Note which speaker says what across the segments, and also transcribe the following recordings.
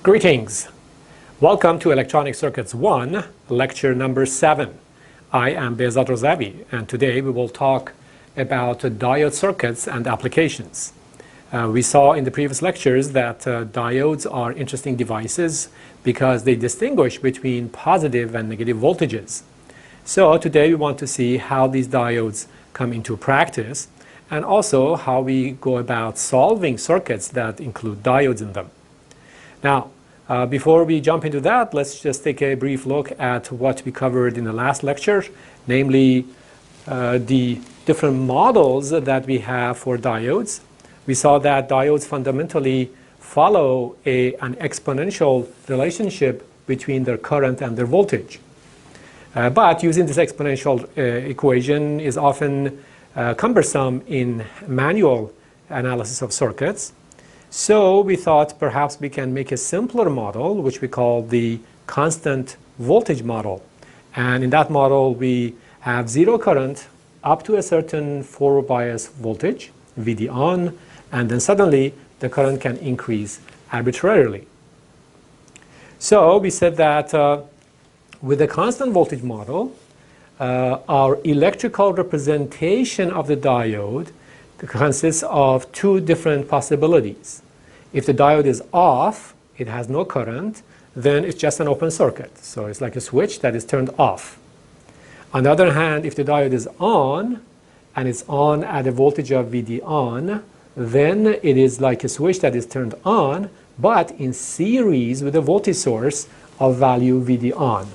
Speaker 1: Greetings. Welcome to Electronic Circuits 1, lecture number 7. I am Behzad Razavi, and today we will talk about diode circuits and applications. We saw in the previous lectures that diodes are interesting devices because they distinguish between positive and negative voltages. So today we want to see how these diodes come into practice and also how we go about solving circuits that include diodes in them. Now, before we jump into that, let's just take a brief look at what we covered in the last lecture, namely the different models that we have for diodes. We saw that diodes fundamentally follow an exponential relationship between their current and their voltage. But using this exponential equation is often cumbersome in manual analysis of circuits. So we thought perhaps we can make a simpler model, which we call the constant voltage model. And in that model, we have zero current up to a certain forward bias voltage, VD on, and then suddenly the current can increase arbitrarily. So we said that with the constant voltage model, our electrical representation of the diode consists of two different possibilities. If the diode is off, it has no current, then it's just an open circuit. So it's like a switch that is turned off. On the other hand, if the diode is on, and it's on at a voltage of VD on, then it is like a switch that is turned on, but in series with a voltage source of value VD on.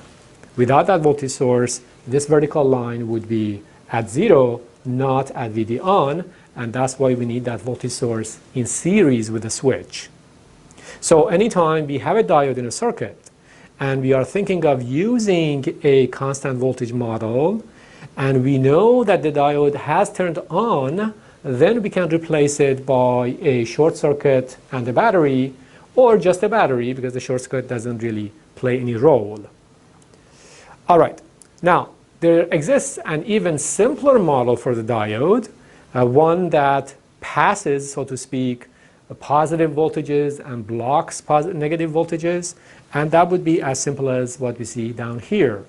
Speaker 1: Without that voltage source, this vertical line would be at zero, not at VD on, and that's why we need that voltage source in series with the switch. So anytime we have a diode in a circuit and we are thinking of using a constant voltage model and we know that the diode has turned on, then we can replace it by a short circuit and a battery, or just a battery because the short circuit doesn't really play any role. All right, now there exists an even simpler model for the diode, one that passes, so to speak, positive voltages and blocks negative voltages, and that would be as simple as what we see down here.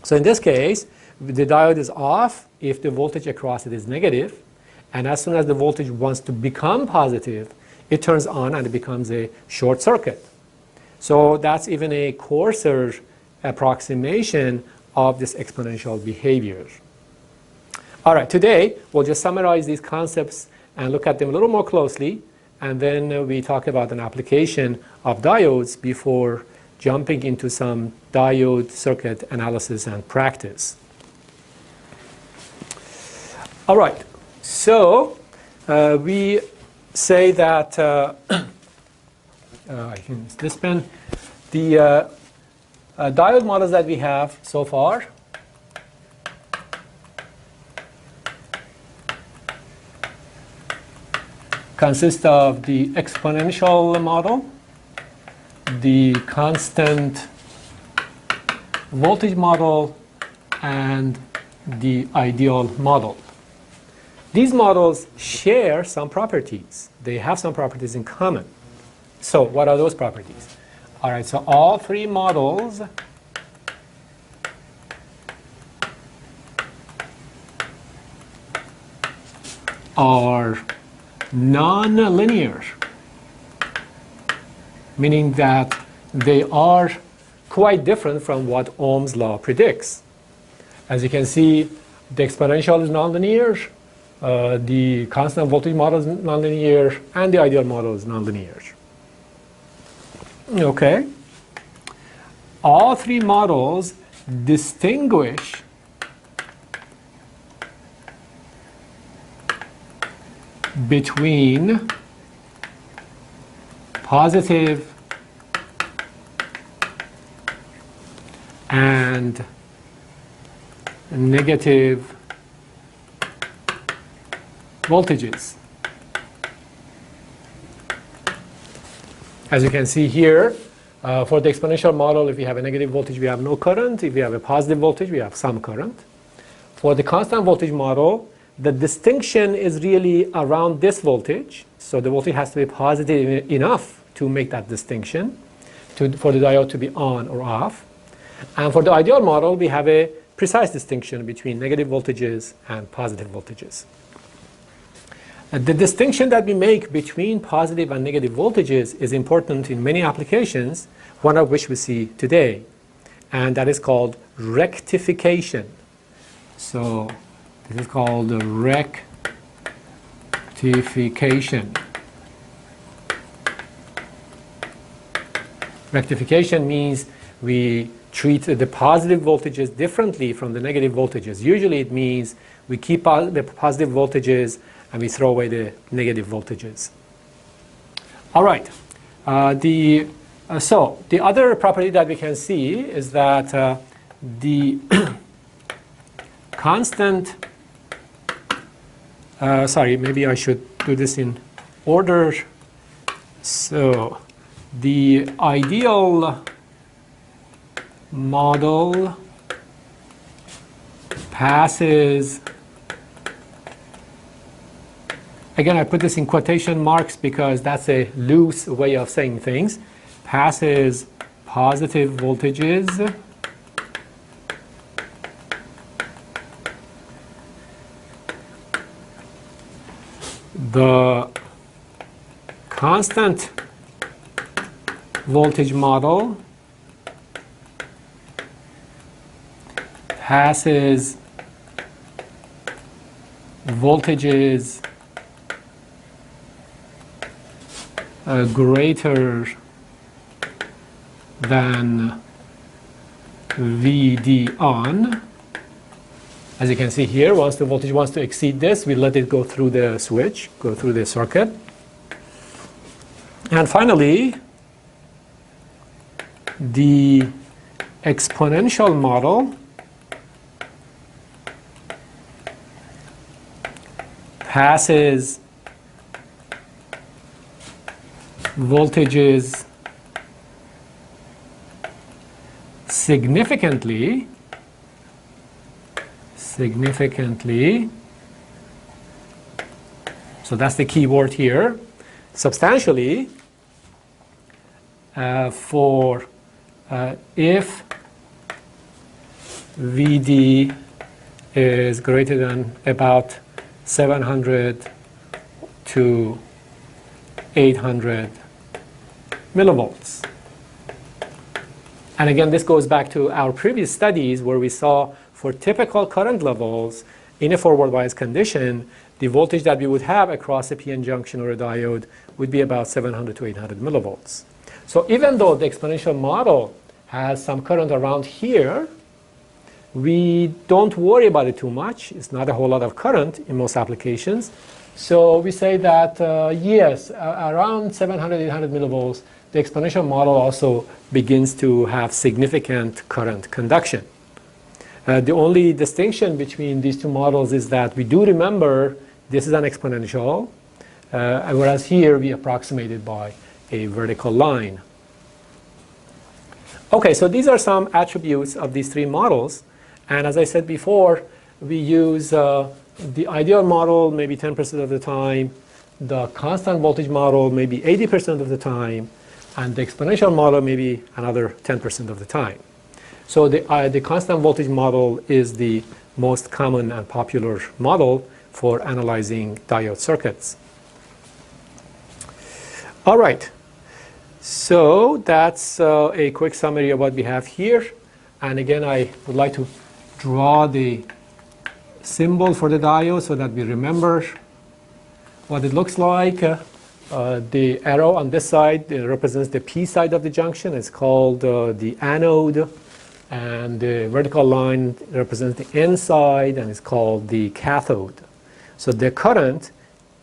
Speaker 1: So in this case, the diode is off if the voltage across it is negative, and as soon as the voltage wants to become positive, it turns on and it becomes a short circuit. So that's even a coarser approximation of this exponential behavior. All right, today we'll just summarize these concepts and look at them a little more closely, and then we talk about an application of diodes before jumping into some diode circuit analysis and practice. All right, so we say that I can use this pen. The diode models that we have so far consist of the exponential model, the constant voltage model, and the ideal model. These models share some properties. They have some properties in common. So what are those properties? All right, so all three models are non-linear, meaning that they are quite different from what Ohm's law predicts. As you can see, the exponential is nonlinear, the constant voltage model is nonlinear, and the ideal model is nonlinear. Okay. All three models distinguish between positive and negative voltages. As you can see here, for the exponential model, if we have a negative voltage, we have no current. If we have a positive voltage, we have some current. For the constant voltage model, the distinction is really around this voltage. So the voltage has to be positive enough to make that distinction. for the diode to be on or off. And for the ideal model, we have a precise distinction between negative voltages and positive voltages. The distinction that we make between positive and negative voltages is important in many applications, one of which we see today, and that is called rectification. So this is called rectification. Rectification means we treat the positive voltages differently from the negative voltages. Usually it means we keep the positive voltages and we throw away the negative voltages. All right. So the other property that we can see is that the constant, sorry, maybe I should do this in order. So the ideal model passes, again I put this in quotation marks because that's a loose way of saying things, passes positive voltages the constant voltage model passes voltages greater than VD on. As you can see here, once the voltage wants to exceed this, we let it go through the switch, go through the circuit. And finally, the exponential model passes voltages significantly, so that's the key word here, substantially, for if VD is greater than about 700 to 800 millivolts. And again, this goes back to our previous studies where we saw for typical current levels in a forward bias condition, the voltage that we would have across a PN junction or a diode would be about 700 to 800 millivolts. So even though the exponential model has some current around here, we don't worry about it too much. It's not a whole lot of current in most applications. So we say that, yes, around 700, 800 millivolts, the exponential model also begins to have significant current conduction. The only distinction between these two models is that we do remember this is an exponential, whereas here we approximate it by a vertical line. Okay, so these are some attributes of these three models. And as I said before, we use the ideal model maybe 10% of the time, the constant voltage model maybe 80% of the time, and the exponential model maybe another 10% of the time. So the constant voltage model is the most common and popular model for analyzing diode circuits. All right, so that's a quick summary of what we have here. And again, I would like to draw the symbol for the diode so that we remember what it looks like. The arrow on this side represents the P side of the junction. It's called the anode. And the vertical line represents the N side, and it's called the cathode. So the current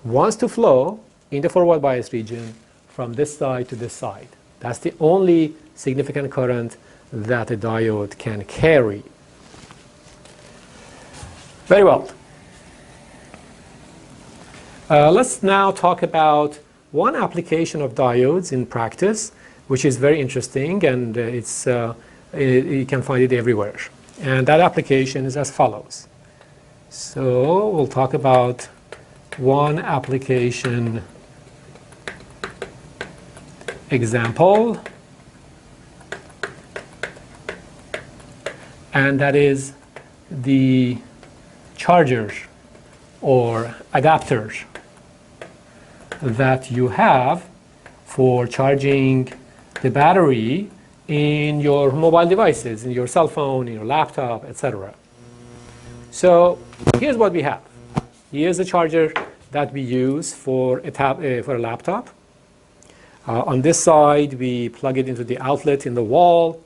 Speaker 1: wants to flow in the forward bias region from this side to this side. That's the only significant current that a diode can carry. Very well. Let's now talk about one application of diodes in practice, which is very interesting, and you can find it everywhere. And that application is as follows. So we'll talk about one application example. and that is the chargers or adapters that you have for charging the battery in your mobile devices, in your cell phone, in your laptop, etc. So here's what we have. Here's a charger that we use for a laptop. On this side, we plug it into the outlet in the wall.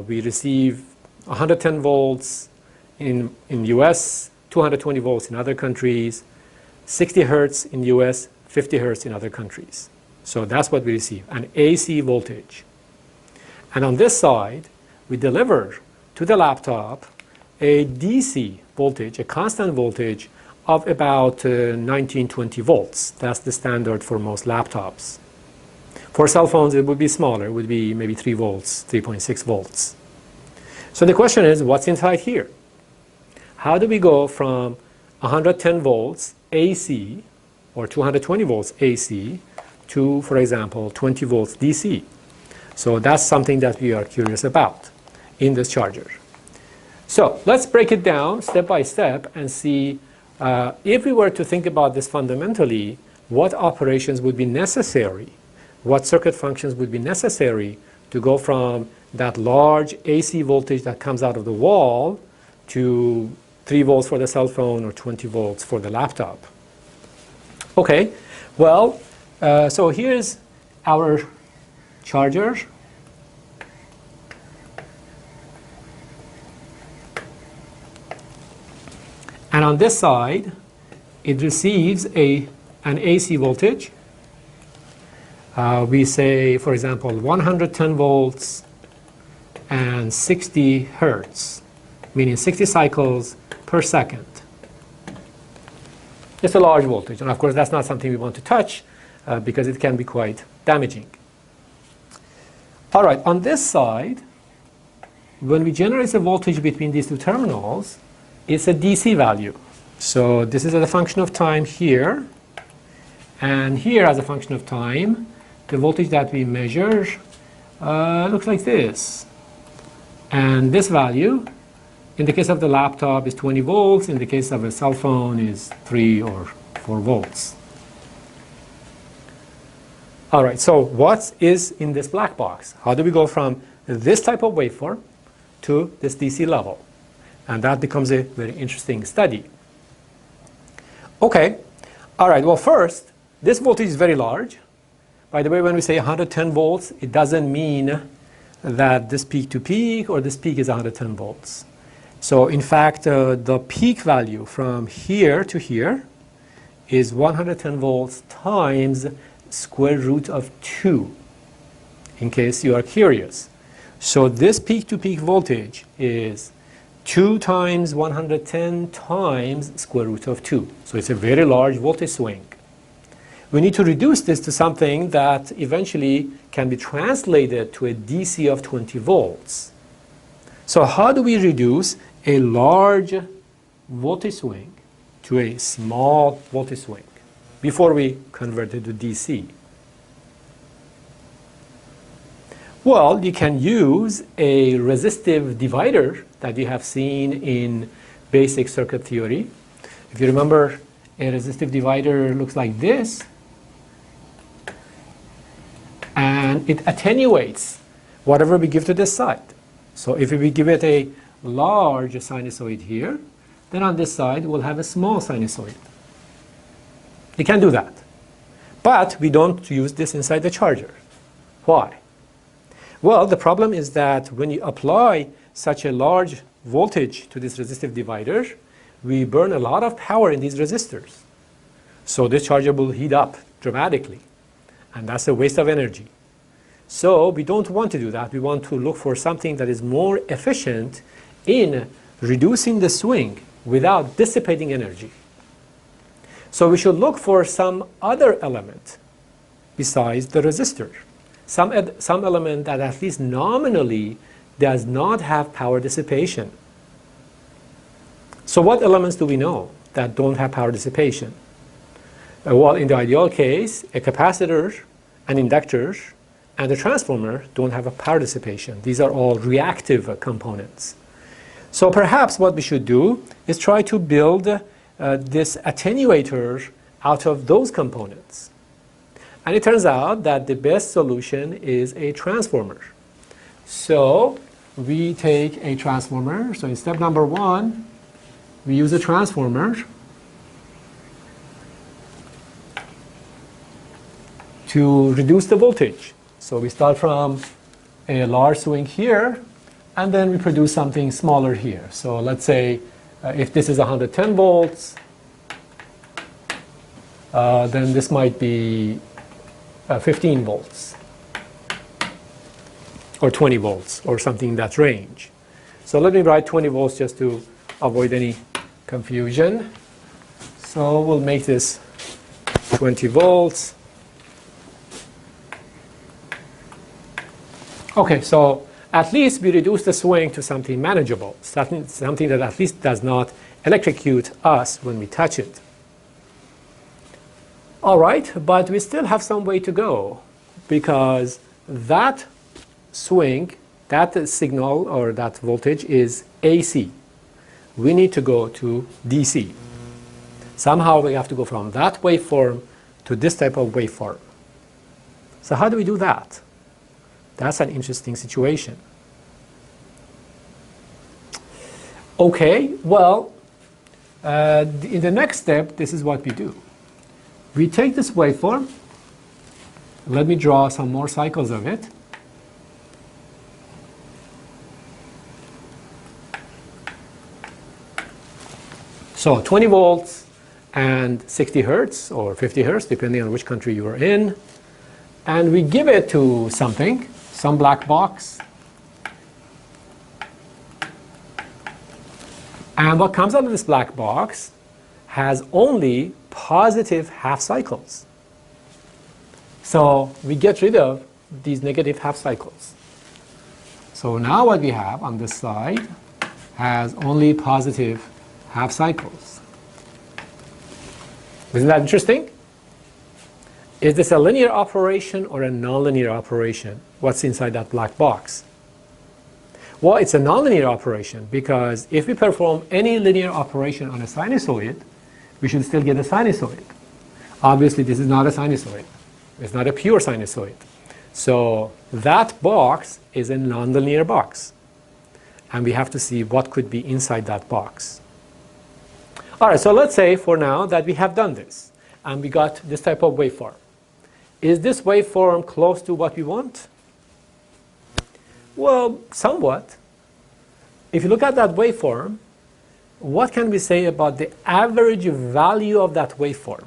Speaker 1: We receive 110 volts in US, 220 volts in other countries, 60 hertz in US, 50 hertz in other countries. So that's what we receive, an AC voltage. And on this side, we deliver to the laptop a DC voltage, a constant voltage of about 19-20 volts. That's the standard for most laptops. For cell phones, it would be smaller. It would be maybe 3 volts, 3.6 volts. So the question is, what's inside here? How do we go from 110 volts AC or 220 volts AC to, for example, 20 volts DC? So that's something that we are curious about in this charger. So let's break it down step by step and see if we were to think about this fundamentally, what operations would be necessary, what circuit functions would be necessary to go from that large AC voltage that comes out of the wall to 3 volts for the cell phone or 20 volts for the laptop. Okay, well, so here's our charger. And on this side, it receives an AC voltage. We say, for example, 110 volts and 60 hertz, meaning 60 cycles per second. It's a large voltage, and of course that's not something we want to touch because it can be quite damaging. All right, on this side, when we generate a voltage between these two terminals, it's a DC value. So this is as a function of time here, and here as a function of time, the voltage that we measure looks like this. And this value, in the case of the laptop, is 20 volts. In the case of a cell phone, is 3 or 4 volts. All right, so what is in this black box? How do we go from this type of waveform to this DC level? And that becomes a very interesting study. Okay, all right, well first, this voltage is very large. By the way, when we say 110 volts, it doesn't mean that this peak to peak or this peak is 110 volts. So in fact, the peak value from here to here is 110 volts times square root of 2, in case you are curious. So this peak to peak voltage is 2 times 110 times square root of 2. So it's a very large voltage swing. We need to reduce this to something that eventually can be translated to a DC of 20 volts. So how do we reduce a large voltage swing to a small voltage swing before we convert it to DC? Well, you can use a resistive divider that you have seen in basic circuit theory. If you remember, a resistive divider looks like this, and it attenuates whatever we give to this side. So if we give it a large sinusoid here, then on this side we'll have a small sinusoid. You can do that. But we don't use this inside the charger. Why? Well, the problem is that when you apply such a large voltage to this resistive divider, we burn a lot of power in these resistors. So this charger will heat up dramatically, and that's a waste of energy. So we don't want to do that. We want to look for something that is more efficient in reducing the swing without dissipating energy. So we should look for some other element besides the resistor. Some element that at least nominally does not have power dissipation. So what elements do we know that don't have power dissipation? Well, in the ideal case, a capacitor, an inductor, and a transformer don't have a power dissipation. These are all reactive components. So perhaps what we should do is try to build this attenuator out of those components. And it turns out that the best solution is a transformer. So we take a transformer. So in step number 1, we use a transformer to reduce the voltage. So we start from a large swing here, and then we produce something smaller here. So let's say if this is 110 volts, then this might be 15 volts or 20 volts or something in that range. So let me write 20 volts just to avoid any confusion. So we'll make this 20 volts. Okay, so at least we reduce the swing to something manageable, something that at least does not electrocute us when we touch it. All right, but we still have some way to go, because that swing, that signal or that voltage is AC. We need to go to DC. Somehow we have to go from that waveform to this type of waveform. So how do we do that? That's an interesting situation. Okay, well, in the next step, this is what we do. We take this waveform. Let me draw some more cycles of it. So 20 volts and 60 hertz or 50 hertz, depending on which country you are in. And we give it to something, some black box. And what comes out of this black box has only positive half cycles. So we get rid of these negative half cycles. So now what we have on this side has only positive half cycles. Isn't that interesting? Is this a linear operation or a nonlinear operation? What's inside that black box? Well, it's a nonlinear operation, because if we perform any linear operation on a sinusoid, we should still get a sinusoid. Obviously, this is not a sinusoid. It's not a pure sinusoid. So that box is a nonlinear box. And we have to see what could be inside that box. All right, so let's say for now that we have done this, and we got this type of waveform. Is this waveform close to what we want? Well, somewhat. If you look at that waveform, what can we say about the average value of that waveform?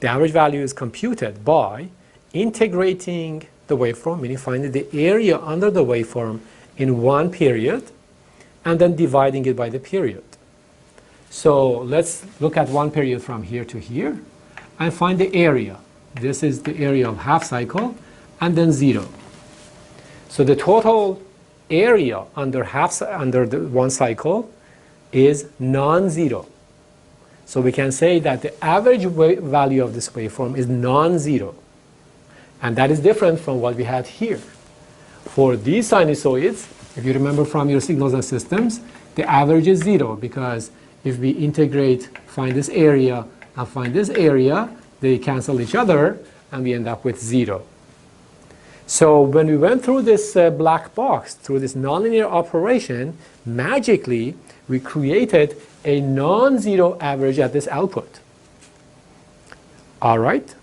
Speaker 1: The average value is computed by integrating the waveform, meaning finding the area under the waveform in one period, and then dividing it by the period. So let's look at one period from here to here and find the area. This is the area of half cycle, and then 0. So the total area under the one cycle is non-zero. So we can say that the average value of this waveform is non-zero. And that is different from what we had here. For these sinusoids, if you remember from your signals and systems, the average is 0, because if we integrate, find this area and find this area, they cancel each other, and we end up with 0. So when we went through this black box, through this nonlinear operation, magically we created a non-zero average at this output. All right?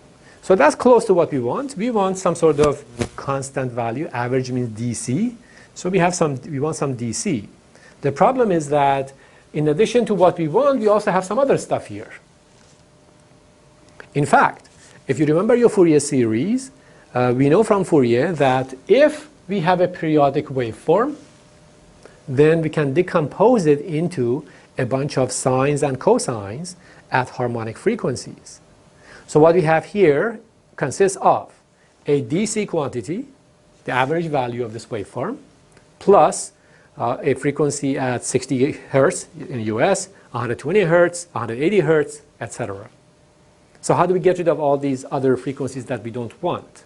Speaker 1: So that's close to what we want. We want some sort of constant value. Average means DC. So we want some DC. The problem is that in addition to what we want, we also have some other stuff here. In fact, if you remember your Fourier series, we know from Fourier that if we have a periodic waveform, then we can decompose it into a bunch of sines and cosines at harmonic frequencies. So what we have here consists of a DC quantity, the average value of this waveform, plus a frequency at 60 hertz in the US, 120 hertz, 180 hertz, etc. So how do we get rid of all these other frequencies that we don't want?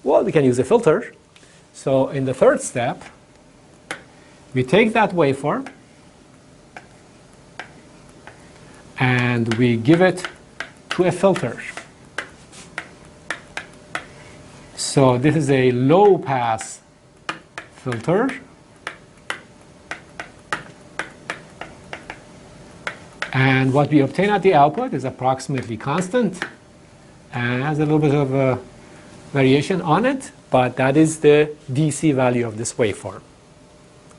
Speaker 1: Well, we can use a filter. So in the third step, We take that waveform and we give it to a filter. So this is a low pass filter. And what we obtain at the output is approximately constant and has a little bit of a variation on it, but that is the DC value of this waveform.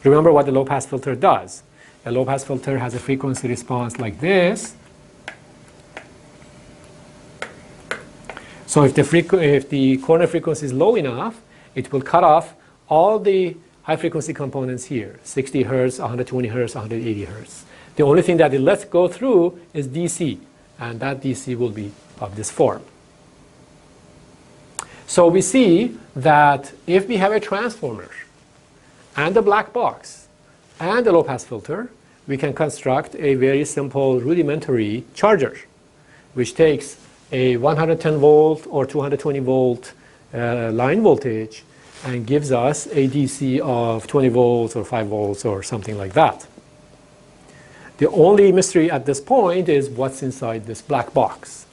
Speaker 1: Remember what the low pass filter does. A low pass filter has a frequency response like this. So if the corner frequency is low enough, it will cut off all the high frequency components here, 60 hertz, 120 hertz, 180 hertz. The only thing that it lets go through is DC, and that DC will be of this form. So we see that if we have a transformer and a black box and a low pass filter, we can construct a very simple rudimentary charger, which takes a 110 volt or 220 volt line voltage and gives us a DC of 20 volts or 5 volts or something like that. The only mystery at this point is what's inside this black box.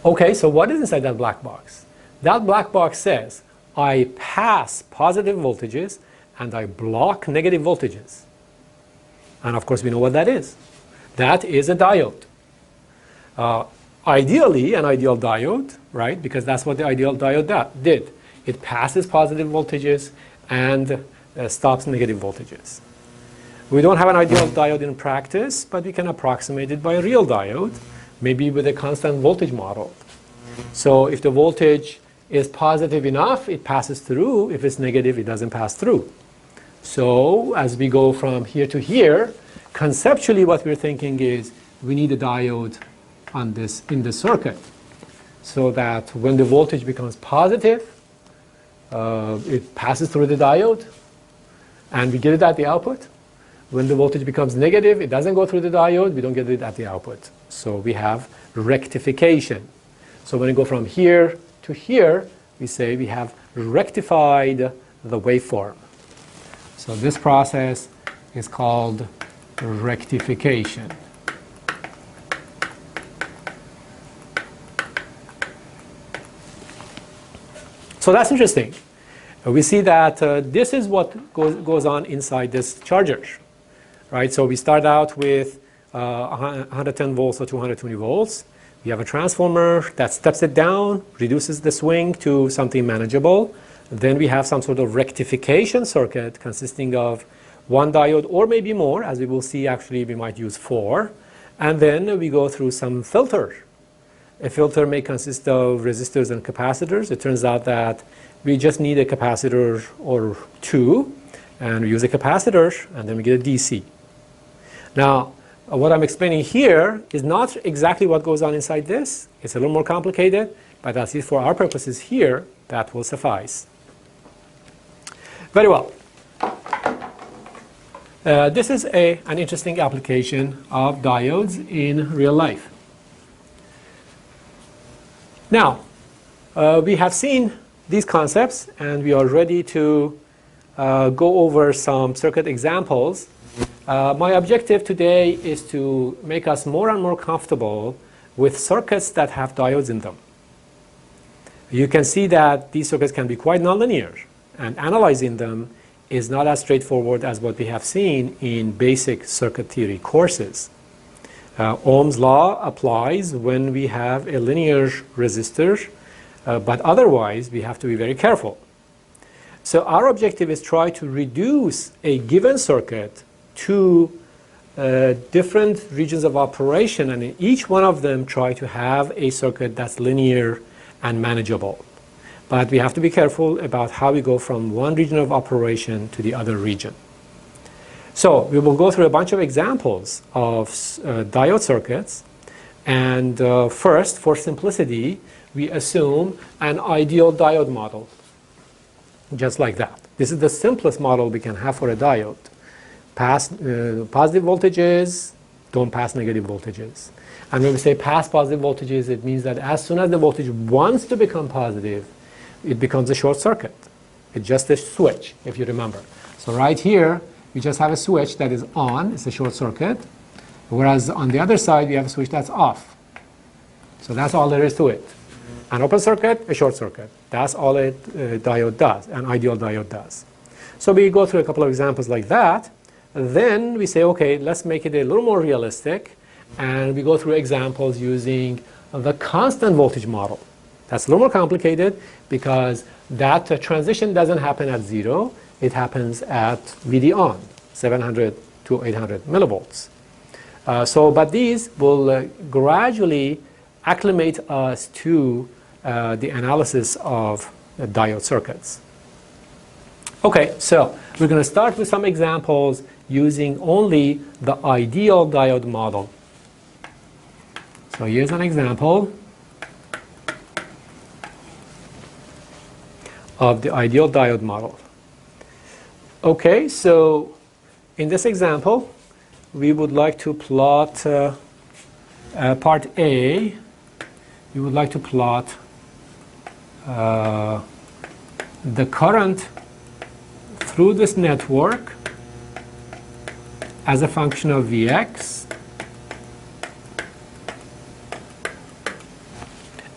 Speaker 1: Okay, so what is inside that black box? That black box says, I pass positive voltages and I block negative voltages. And of course we know what that is. That is a diode. Ideally, an ideal diode, right? Because that's what the ideal diode did. It passes positive voltages and stops negative voltages. We don't have an ideal diode in practice, but we can approximate it by a real diode, maybe with a constant voltage model. So if the voltage is positive enough, it passes through. If it's negative, it doesn't pass through. So as we go from here to here, conceptually what we're thinking is we need a diode on this in the circuit so that when the voltage becomes positive, it passes through the diode and we get it at the output. When the voltage becomes negative, it doesn't go through the diode, we don't get it at the output. So we have rectification. So when we go from here to here, we say we have rectified the waveform. So this process is called rectification. So that's interesting. We see that this is what goes on inside this charger, right? So we start out with 110 volts or 220 volts. We have a transformer that steps it down, reduces the swing to something manageable. Then we have some sort of rectification circuit consisting of one diode or maybe more. As we will see, actually we might use 4. And then we go through some filter. A filter may consist of resistors and capacitors. It turns out that we just need a capacitor or 2, and we use a capacitor, and then we get a DC. Now, what I'm explaining here is not exactly what goes on inside this. It's a little more complicated, but at least for our purposes here, that will suffice. Very well. This is an interesting application of diodes in real life. Now, we have seen these concepts, and we are ready to go over some circuit examples. My objective today is to make us more and more comfortable with circuits that have diodes in them. You can see that these circuits can be quite nonlinear, and analyzing them is not as straightforward as what we have seen in basic circuit theory courses. Ohm's law applies when we have a linear resistor, but otherwise we have to be very careful. So our objective is try to reduce a given circuit to different regions of operation, and in each one of them try to have a circuit that's linear and manageable. But we have to be careful about how we go from one region of operation to the other region. So we will go through a bunch of examples of diode circuits, and first, for simplicity, we assume an ideal diode model, just like that. This is the simplest model we can have for a diode. Pass positive voltages, don't pass negative voltages. And when we say pass positive voltages, it means that as soon as the voltage wants to become positive, it becomes a short circuit. It's just a switch, if you remember. So right here, we just have a switch that is on. It's a short circuit. Whereas on the other side, we have a switch that's off. So that's all there is to it. An open circuit, a short circuit. That's all a diode does, an ideal diode does. So we go through a couple of examples like that. Then we say, okay, let's make it a little more realistic. And we go through examples using the constant voltage model. That's a little more complicated because that transition doesn't happen at 0. It happens at VD on, 700 to 800 millivolts. But these will gradually acclimate us to the analysis of diode circuits. Okay, so we're going to start with some examples using only the ideal diode model. So here's an example of the ideal diode model. Okay, so in this example, we would like to plot part A. We would like to plot the current through this network as a function of Vx,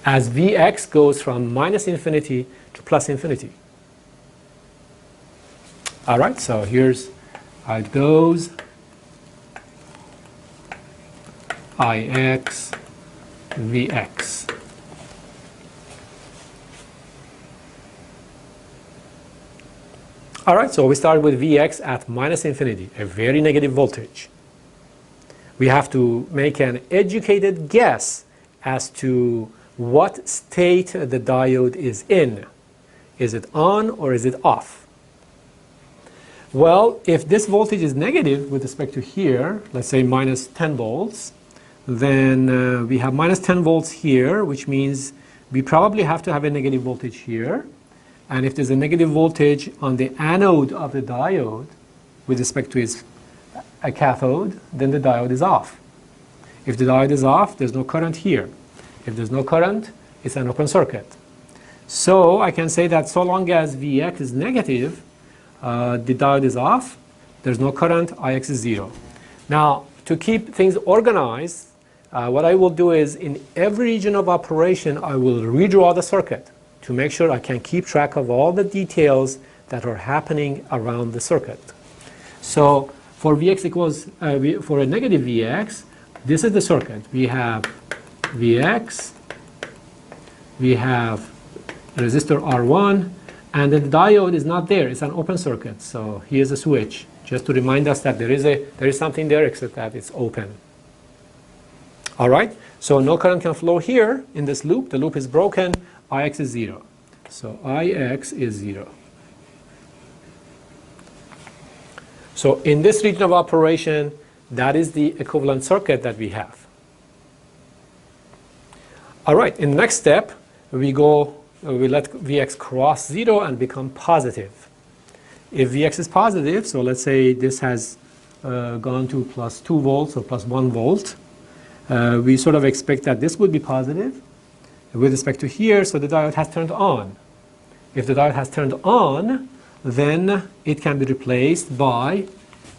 Speaker 1: as Vx goes from minus infinity to plus infinity. All right, so here's how it goes. Ix, Vx. All right, so we start with Vx at minus infinity, a very negative voltage. We have to make an educated guess as to what state the diode is in. Is it on or is it off? Well, if this voltage is negative with respect to here, let's say minus 10 volts, then we have minus 10 volts here, which means we probably have to have a negative voltage here. And if there's a negative voltage on the anode of the diode with respect to its cathode, then the diode is off. If the diode is off, there's no current here. If there's no current, it's an open circuit. So I can say that so long as Vx is negative, the diode is off, there's no current, Ix is 0. Now, to keep things organized, what I will do is in every region of operation, I will redraw the circuit to make sure I can keep track of all the details that are happening around the circuit. So for Vx equals, for a negative Vx, this is the circuit. We have Vx, we have resistor R1, and the diode is not there. It's an open circuit. So here's a switch, just to remind us that there is something there except that it's open. All right, so no current can flow here in this loop. The loop is broken. Ix is 0. So Ix is 0. So in this region of operation, that is the equivalent circuit that we have. All right, in the next step, we let Vx cross 0 and become positive. If Vx is positive, so let's say this has gone to plus 2 volts or plus 1 volt, we sort of expect that this would be positive with respect to here, so the diode has turned on. If the diode has turned on, then it can be replaced by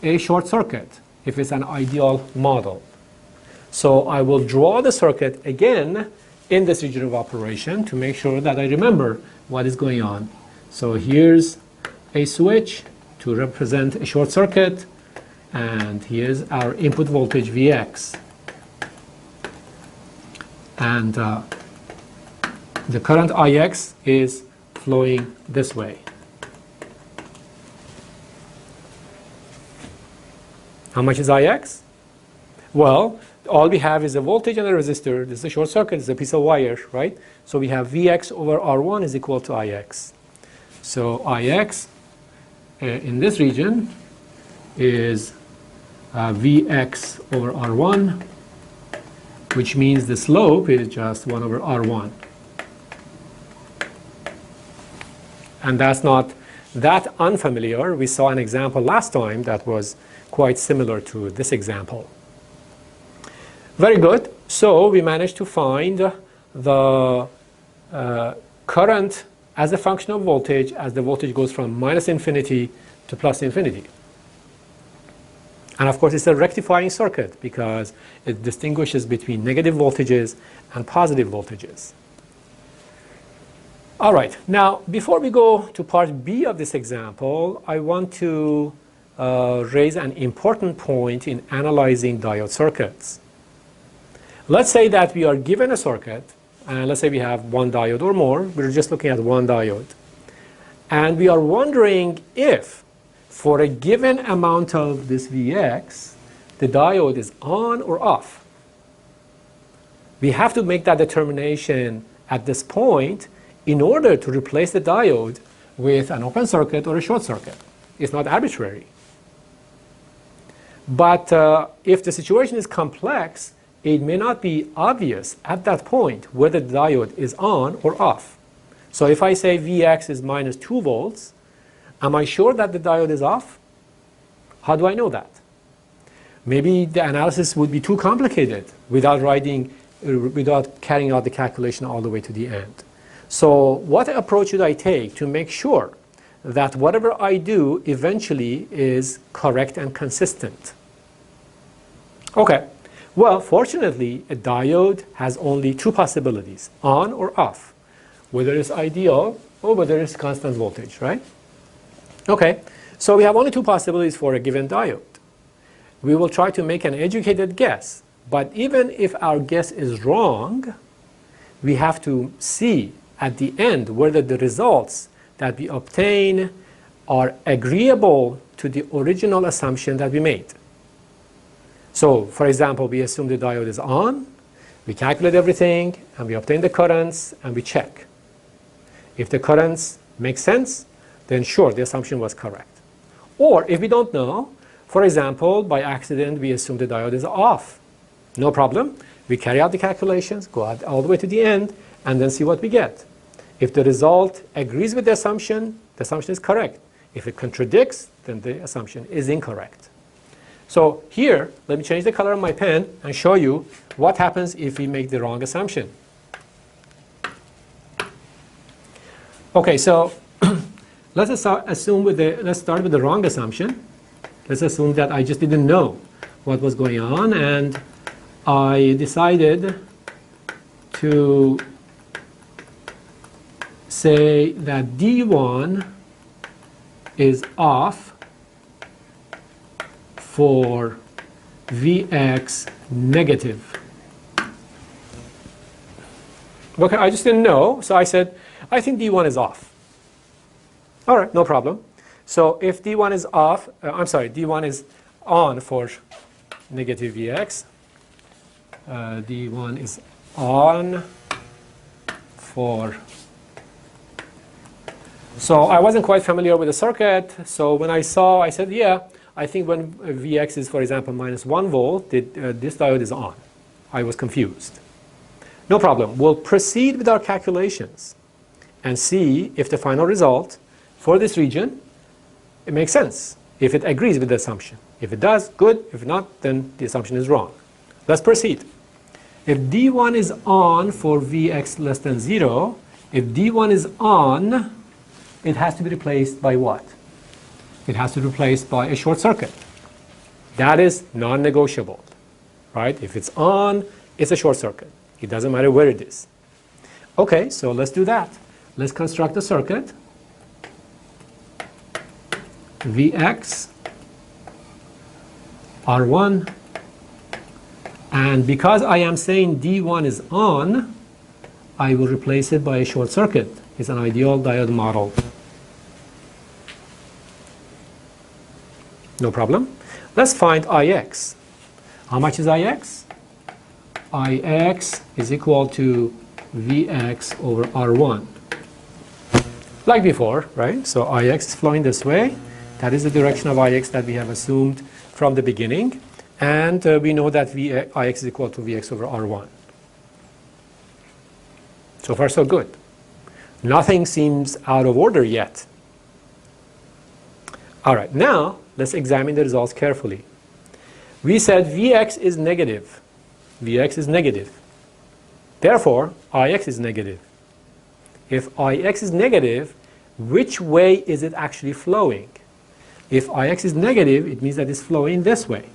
Speaker 1: a short circuit if it's an ideal model. So I will draw the circuit again in this region of operation to make sure that I remember what is going on. So here's a switch to represent a short circuit, and here's our input voltage Vx. And the current Ix is flowing this way. How much is Ix? Well, all we have is a voltage and a resistor. This is a short circuit. It's a piece of wire, right? So we have Vx over R1 is equal to Ix. So Ix in this region is Vx over R1, which means the slope is just 1 over R1. And that's not that unfamiliar. We saw an example last time that was quite similar to this example. Very good. So we managed to find the current as a function of voltage as the voltage goes from minus infinity to plus infinity. And of course, it's a rectifying circuit because it distinguishes between negative voltages and positive voltages. All right, now before we go to part B of this example, I want to raise an important point in analyzing diode circuits. Let's say that we are given a circuit, and let's say we have one diode or more. We're just looking at one diode. And we are wondering if, for a given amount of this Vx, the diode is on or off. We have to make that determination at this point in order to replace the diode with an open circuit or a short circuit. It's not arbitrary. But if the situation is complex, it may not be obvious at that point whether the diode is on or off. So if I say Vx is minus 2 volts, am I sure that the diode is off? How do I know that? Maybe the analysis would be too complicated without carrying out the calculation all the way to the end. So what approach should I take to make sure that whatever I do eventually is correct and consistent? Okay, well, fortunately, a diode has only two possibilities, on or off, whether it's ideal or whether it's constant voltage, right? Okay, so we have only two possibilities for a given diode. We will try to make an educated guess, but even if our guess is wrong, we have to see at the end whether the results that we obtain are agreeable to the original assumption that we made. So, for example, we assume the diode is on, we calculate everything, and we obtain the currents, and we check. If the currents make sense, then sure, the assumption was correct. Or if we don't know, for example, by accident, we assume the diode is off. No problem. We carry out the calculations, go out all the way to the end, and then see what we get. If the result agrees with the assumption is correct. If it contradicts, then the assumption is incorrect. So here, let me change the color of my pen and show you what happens if we make the wrong assumption. Okay, so let's start with the wrong assumption. Let's assume that I just didn't know what was going on, and I decided to say that D1 is off for Vx negative. Okay, I just didn't know, so I said, I think D1 is off. All right, no problem. So if D1 is off, D1 is on for negative Vx. D1 is on for... So I wasn't quite familiar with the circuit, so when I saw, I said, yeah, I think when Vx is, for example, minus 1 volt, this diode is on. I was confused. No problem. We'll proceed with our calculations and see if the final result for this region, it makes sense, if it agrees with the assumption. If it does, good. If not, then the assumption is wrong. Let's proceed. If D1 is on for Vx less than 0, if D1 is on, it has to be replaced by what? It has to be replaced by a short circuit. That is non-negotiable, right? If it's on, it's a short circuit. It doesn't matter where it is. Okay, so let's do that. Let's construct a circuit. Vx R1, and because I am saying D1 is on, I will replace it by a short circuit. It's an ideal diode model. No problem. Let's find Ix. How much is Ix? Ix is equal to Vx over R1. Like before, right? So Ix is flowing this way. That is the direction of Ix that we have assumed from the beginning. And we know that Ix is equal to Vx over R1. So far, so good. Nothing seems out of order yet. All right, now let's examine the results carefully. We said Vx is negative. Vx is negative. Therefore, Ix is negative. if Ix is negative, which way is it actually flowing? If Ix is negative, it means that it's flowing this way,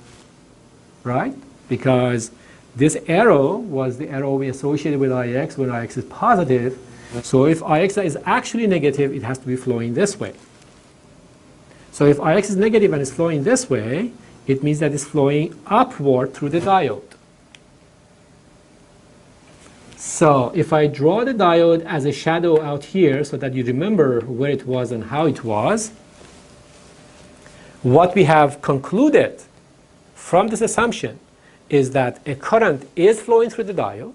Speaker 1: right? Because this arrow was the arrow we associated with Ix when Ix is positive. So if Ix is actually negative, it has to be flowing this way. So if Ix is negative and it's flowing this way, it means that it's flowing upward through the diode. So if I draw the diode as a shadow out here so that you remember where it was and how it was, what we have concluded from this assumption is that a current is flowing through the diode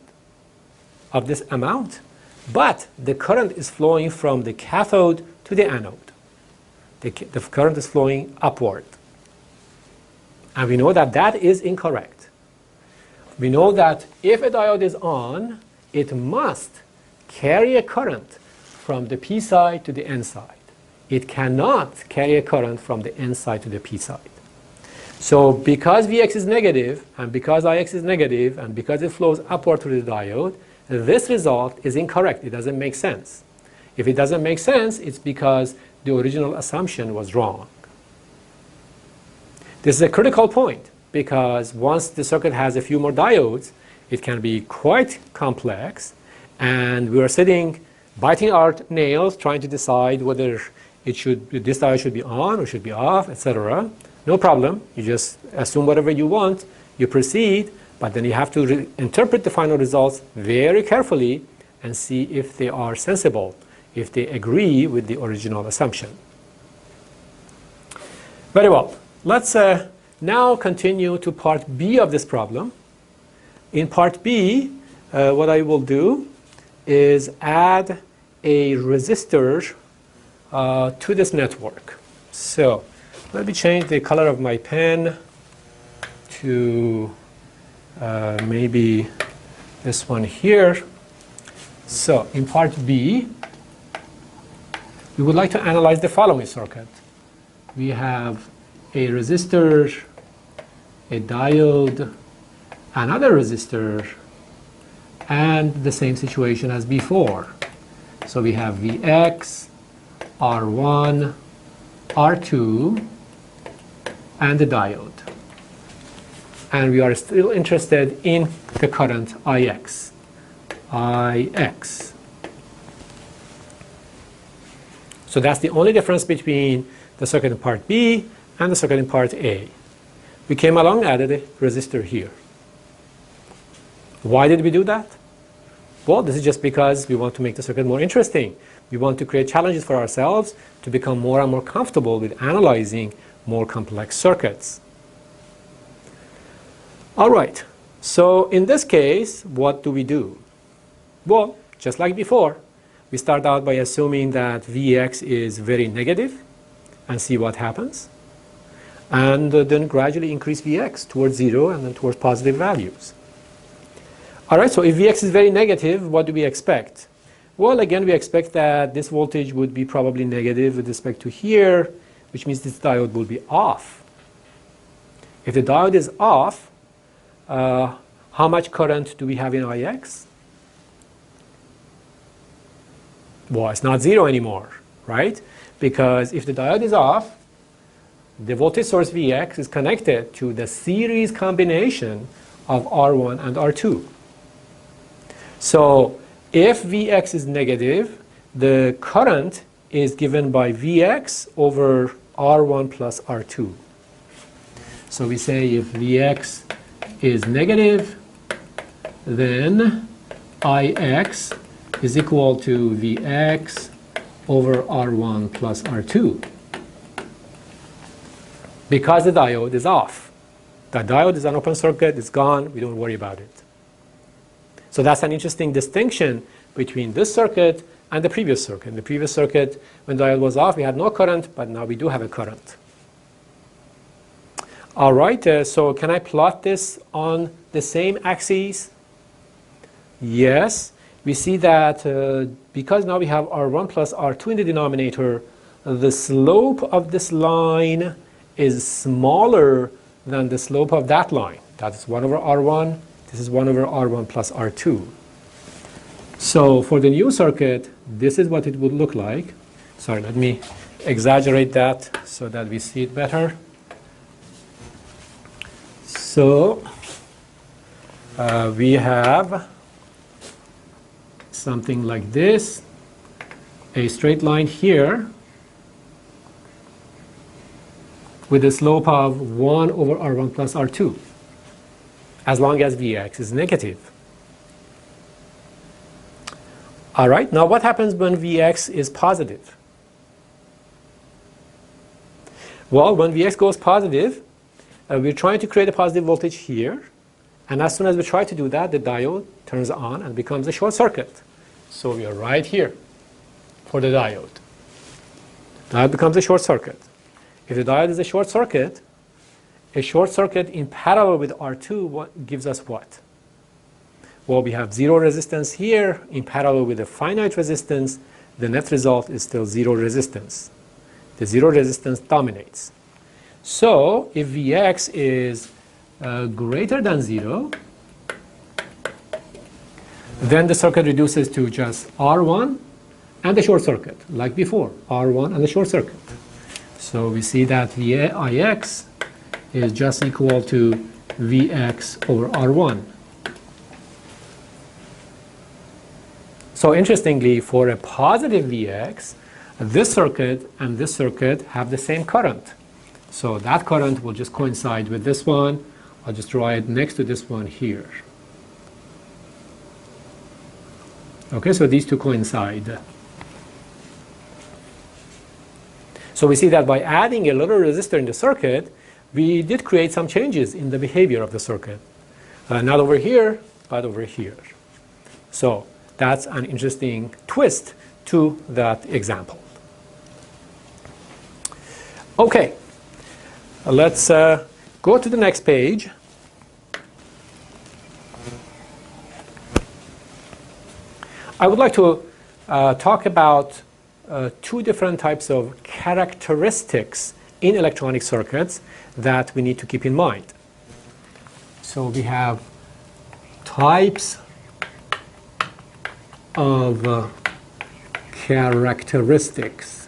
Speaker 1: of this amount, but the current is flowing from the cathode to the anode. The current is flowing upward. And we know that that is incorrect. We know that if a diode is on, it must carry a current from the P side to the N side. It cannot carry a current from the N side to the P side. So because Vx is negative, and because Ix is negative, and because it flows upward through the diode, this result is incorrect. It doesn't make sense. If it doesn't make sense, it's because the original assumption was wrong. This is a critical point, because once the circuit has a few more diodes, it can be quite complex, and we are sitting, biting our nails, trying to decide whether this diode should be on or should be off, etc. No problem. You just assume whatever you want, you proceed, but then you have to interpret the final results very carefully and see if they are sensible, if they agree with the original assumption. Very well. Let's now continue to part B of this problem. In part B, what I will do is add a resistor to this network. So let me change the color of my pen to maybe this one here. So in part B, we would like to analyze the following circuit. We have a resistor, a diode, another resistor, and the same situation as before. So we have Vx, R1, R2, and the diode. And we are still interested in the current Ix. So that's the only difference between the circuit in part B and the circuit in part A. We came along and added a resistor here. Why did we do that? Well, this is just because we want to make the circuit more interesting. We want to create challenges for ourselves to become more and more comfortable with analyzing more complex circuits. All right, so in this case, what do we do? Well, just like before, we start out by assuming that Vx is very negative and see what happens. And then gradually increase Vx towards 0 and then towards positive values. All right, so if Vx is very negative, what do we expect? Well, again, we expect that this voltage would be probably negative with respect to here, which means this diode will be off. If the diode is off, how much current do we have in Ix? Well, it's not 0 anymore, right? Because if the diode is off, the voltage source Vx is connected to the series combination of R1 and R2. So if Vx is negative, the current is given by Vx over R1 plus R2. So we say if Vx is negative, then Ix is equal to Vx over R1 plus R2. Because the diode is off. The diode is an open circuit, it's gone, we don't worry about it. So that's an interesting distinction between this circuit and the previous circuit. In the previous circuit, when the diode was off, we had no current, but now we do have a current. All right, so can I plot this on the same axes? Yes. We see that because now we have R1 plus R2 in the denominator, the slope of this line is smaller than the slope of that line. That's 1 over R1. This is 1 over R1 plus R2. So for the new circuit, this is what it would look like. Sorry, let me exaggerate that so that we see it better. So we have something like this, a straight line here with a slope of 1 over R1 plus R2, as long as Vx is negative. All right, now what happens when Vx is positive? Well, when Vx goes positive, we're trying to create a positive voltage here. And as soon as we try to do that, the diode turns on and becomes a short circuit. So we are right here for the diode. Diode becomes a short circuit. If the diode is a short circuit in parallel with R2 gives us what? Well, we have zero resistance here in parallel with a finite resistance. The net result is still zero resistance. The zero resistance dominates. So if Vx is greater than 0, then the circuit reduces to just R1 and the short circuit, like before, R1 and the short circuit. So we see that Ix is just equal to Vx over R1. So interestingly, for a positive Vx, this circuit and this circuit have the same current. So that current will just coincide with this one. I'll just draw it next to this one here. Okay, so these two coincide. So we see that by adding a little resistor in the circuit, we did create some changes in the behavior of the circuit. Not over here, but over here. So that's an interesting twist to that example. Okay, let's go to the next page. I would like to talk about two different types of characteristics in electronic circuits that we need to keep in mind. So we have types of characteristics.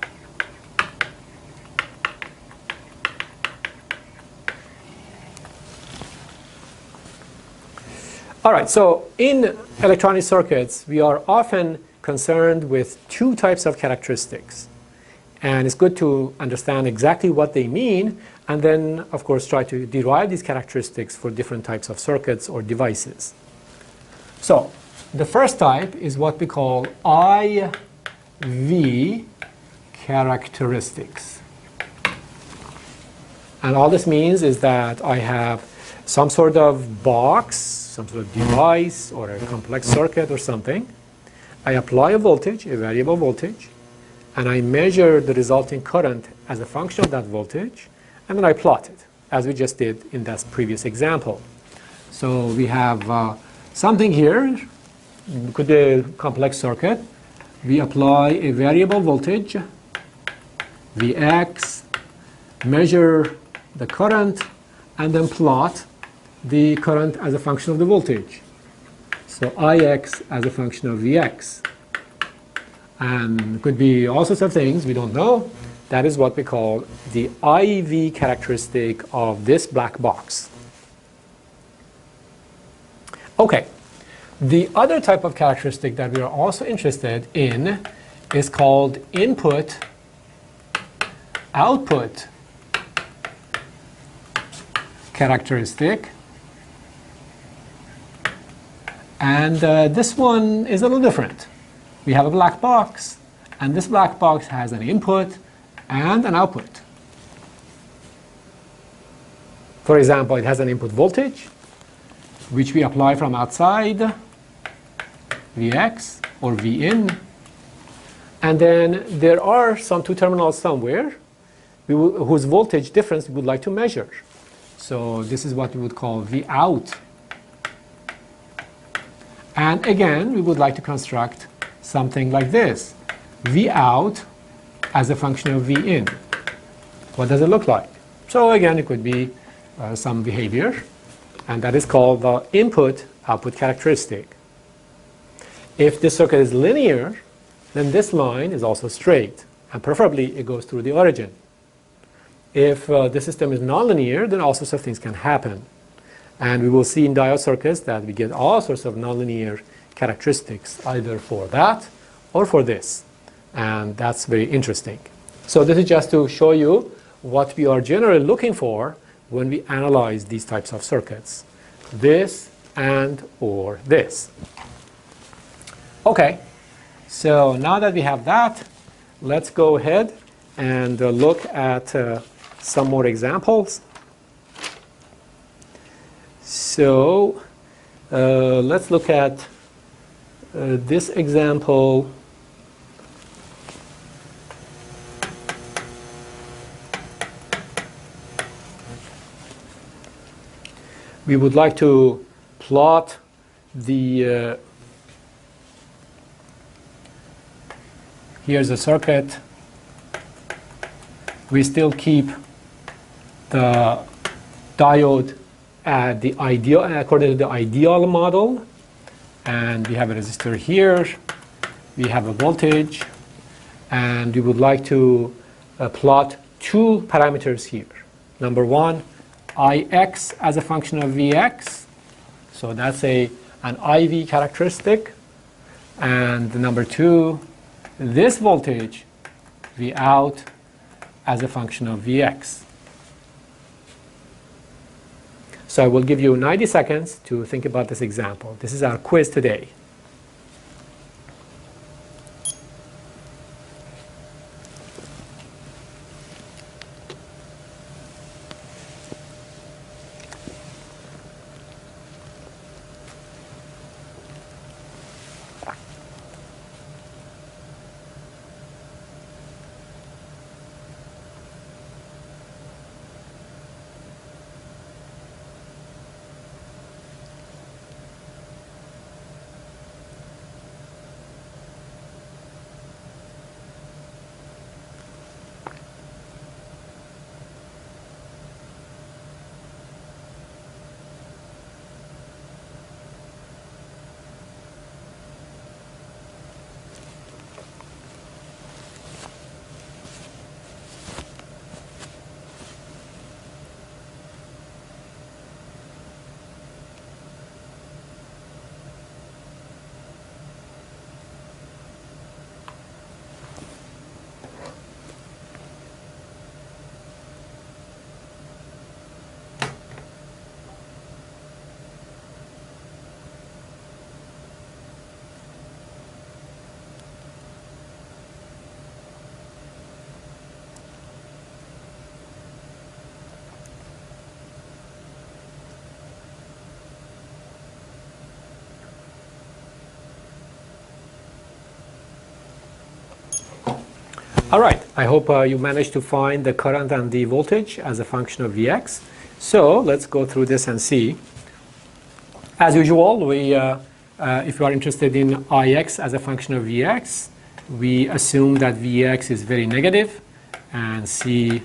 Speaker 1: All right, so in electronic circuits, we are often concerned with two types of characteristics. And it's good to understand exactly what they mean, and then, of course, try to derive these characteristics for different types of circuits or devices. So the first type is what we call IV characteristics. And all this means is that I have some sort of box, some sort of device, or a complex circuit or something. I apply a voltage, a variable voltage, and I measure the resulting current as a function of that voltage, and then I plot it, as we just did in that previous example. So we have something here, it could be a complex circuit. We apply a variable voltage, Vx, measure the current, and then plot the current as a function of the voltage. So Ix as a function of Vx. And it could be all sorts of things, we don't know. That is what we call the IV characteristic of this black box. Okay, the other type of characteristic that we are also interested in is called input-output characteristic. And this one is a little different. We have a black box, and this black box has an input and an output. For example, it has an input voltage, which we apply from outside, Vx or Vin. And then there are some two terminals somewhere whose voltage difference we would like to measure. So this is what we would call Vout. And again, we would like to construct something like this. Vout as a function of Vin. What does it look like? So again, it could be some behavior, and that is called the input-output characteristic. If this circuit is linear, then this line is also straight, and preferably it goes through the origin. If the system is nonlinear, then all sorts of things can happen. And we will see in diode circuits that we get all sorts of nonlinear characteristics, either for that or for this. And that's very interesting. So this is just to show you what we are generally looking for when we analyze these types of circuits. This and or this. Okay, so now that we have that, let's go ahead and look at some more examples. So let's look at this example. We would like to plot the here's a circuit. We still keep the diode at the ideal, according to the ideal model, and we have a resistor here. We have a voltage, and we would like to plot two parameters here. Number one, Ix as a function of Vx. So that's an IV characteristic. And number two, this voltage, V out, as a function of Vx. So I will give you 90 seconds to think about this example. This is our quiz today. All right, I hope you managed to find the current and the voltage as a function of Vx. So let's go through this and see. As usual, if you are interested in Ix as a function of Vx, we assume that Vx is very negative and see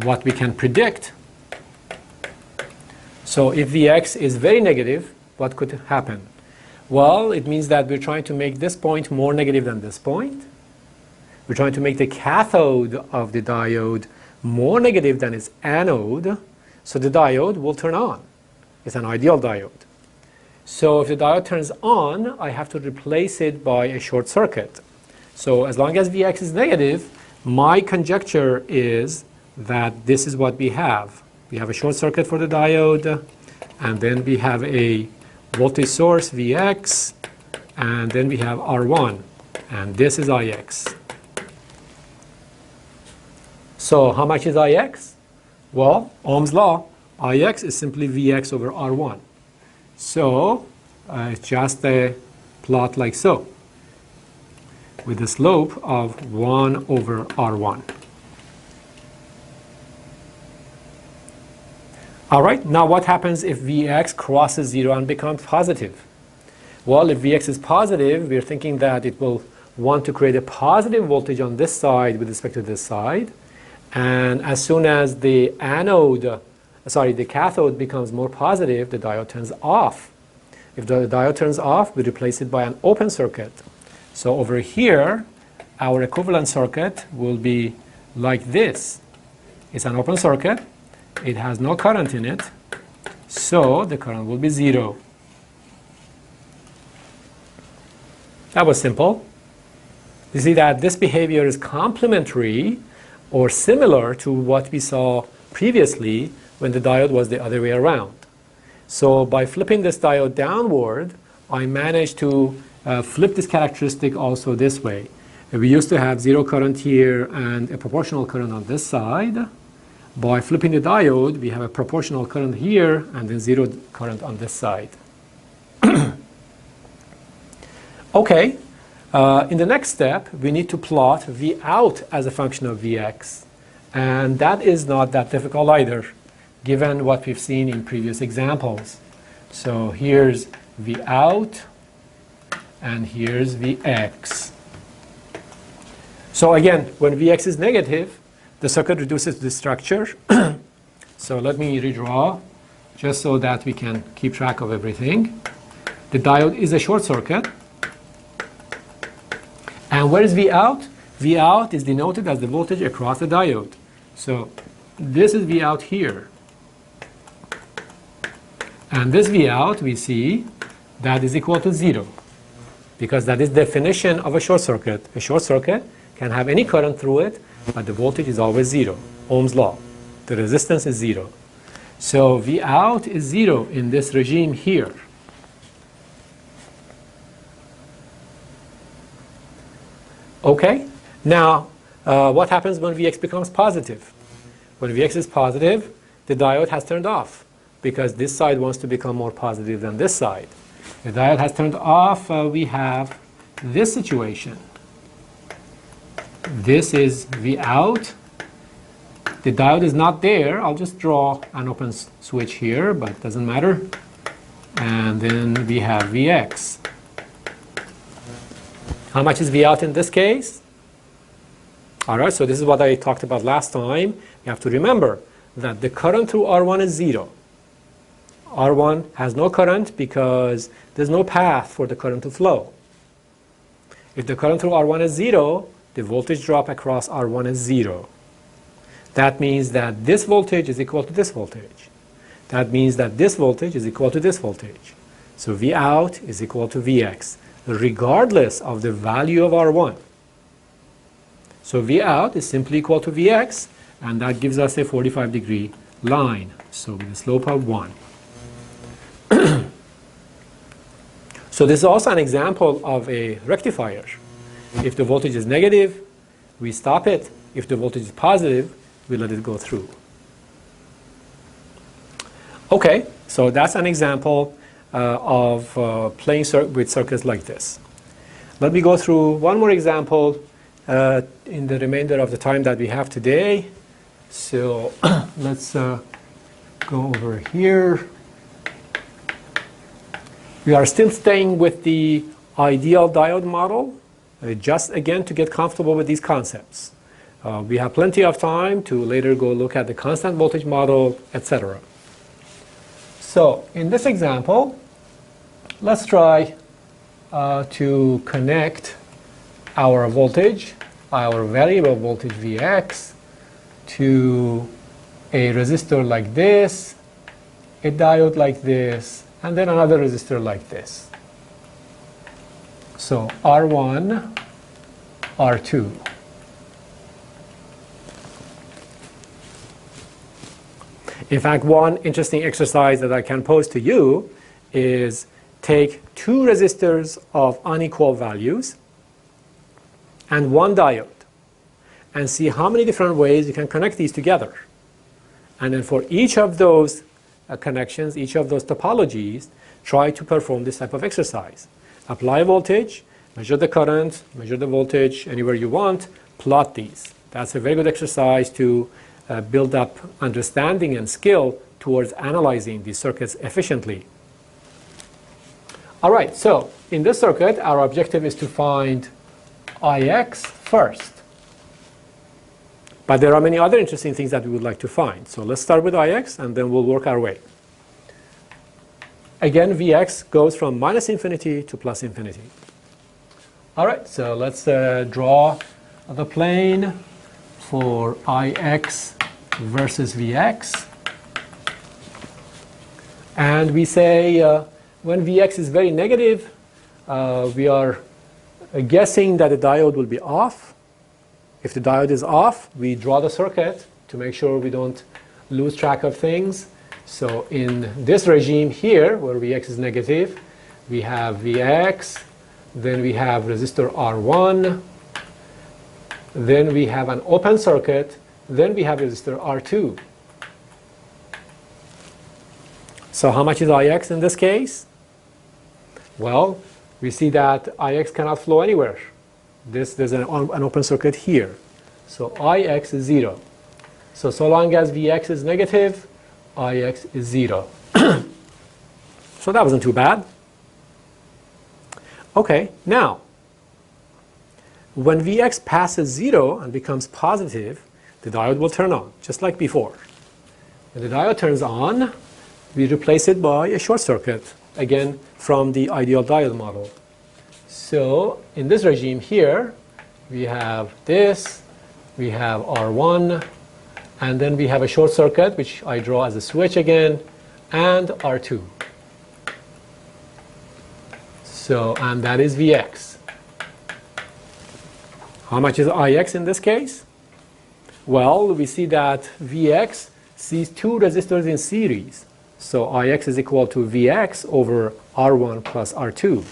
Speaker 1: what we can predict. So if Vx is very negative, what could happen? Well, it means that we're trying to make this point more negative than this point. We're trying to make the cathode of the diode more negative than its anode, so the diode will turn on. It's an ideal diode. So if the diode turns on, I have to replace it by a short circuit. So as long as Vx is negative, my conjecture is that this is what we have. We have a short circuit for the diode, and then we have a voltage source, Vx, and then we have R1, and this is Ix. So how much is Ix? Well, Ohm's law, Ix is simply Vx over R1. So it's just a plot like so, with a slope of 1 over R1. All right, now what happens if Vx crosses 0 and becomes positive? Well, if Vx is positive, we're thinking that it will want to create a positive voltage on this side with respect to this side. And as soon as the cathode becomes more positive, the diode turns off. If the diode turns off, we replace it by an open circuit. So over here, our equivalent circuit will be like this. It's an open circuit. It has no current in it, so the current will be 0. That was simple. You see that this behavior is complementary or similar to what we saw previously when the diode was the other way around. So by flipping this diode downward, I managed to flip this characteristic also this way. We used to have 0 current here and a proportional current on this side. By flipping the diode, we have a proportional current here and then 0 current on this side. Okay, in the next step, we need to plot V out as a function of Vx. And that is not that difficult either, given what we've seen in previous examples. So here's V out, and here's Vx. So again, when Vx is negative, the circuit reduces the structure. So let me redraw, just so that we can keep track of everything. The diode is a short circuit. And where is V out? V out is denoted as the voltage across the diode. So this is V out here. And this V out, we see, that is equal to 0. Because that is the definition of a short circuit. A short circuit can have any current through it, but the voltage is always 0. Ohm's law. The resistance is 0. So V out is 0 in this regime here. Okay, now what happens when Vx becomes positive? When Vx is positive, the diode has turned off because this side wants to become more positive than this side. The diode has turned off, we have this situation. This is V out. The diode is not there. I'll just draw an open switch here, but it doesn't matter. And then we have Vx. How much is V out in this case? All right, so this is what I talked about last time. You have to remember that the current through R1 is 0. R1 has no current because there's no path for the current to flow. If the current through R1 is 0, the voltage drop across R1 is 0. That means that this voltage is equal to this voltage. That means that this voltage is equal to this voltage. So V out is equal to Vx, regardless of the value of R1. So V out is simply equal to Vx, and that gives us a 45-degree line, so with a slope of 1. So this is also an example of a rectifier. If the voltage is negative, we stop it. If the voltage is positive, we let it go through. Okay, so that's an example of playing with circuits like this. Let me go through one more example in the remainder of the time that we have today. So let's go over here. We are still staying with the ideal diode model, just again to get comfortable with these concepts. We have plenty of time to later go look at the constant voltage model, etc. So in this example, let's try to connect our voltage, our variable voltage Vx, to a resistor like this, a diode like this, and then another resistor like this. So R1, R2. In fact, one interesting exercise that I can pose to you is take two resistors of unequal values and one diode and see how many different ways you can connect these together. And then for each of those connections, each of those topologies, try to perform this type of exercise. Apply voltage, measure the current, measure the voltage anywhere you want, plot these. That's a very good exercise to build up understanding and skill towards analyzing these circuits efficiently. All right, so in this circuit, our objective is to find Ix first. But there are many other interesting things that we would like to find. So let's start with Ix, and then we'll work our way. Again, Vx goes from minus infinity to plus infinity. All right, so let's draw the plane for Ix versus Vx. And we say when Vx is very negative, we are guessing that the diode will be off. If the diode is off, we draw the circuit to make sure we don't lose track of things. So in this regime here, where Vx is negative, we have Vx, then we have resistor R1, then we have an open circuit, then we have resistor R2. So how much is Ix in this case? Well, we see that Ix cannot flow anywhere. There's an open circuit here. So Ix is 0. So long as Vx is negative, Ix is 0. So that wasn't too bad. Okay, now, when Vx passes 0 and becomes positive, the diode will turn on, just like before. When the diode turns on, we replace it by a short circuit, again, from the ideal diode model. So in this regime here, we have this, we have R1, and then we have a short circuit, which I draw as a switch again, and R2. So, and that is Vx. How much is Ix in this case? Well, we see that Vx sees two resistors in series. So Ix is equal to Vx over R1 plus R2.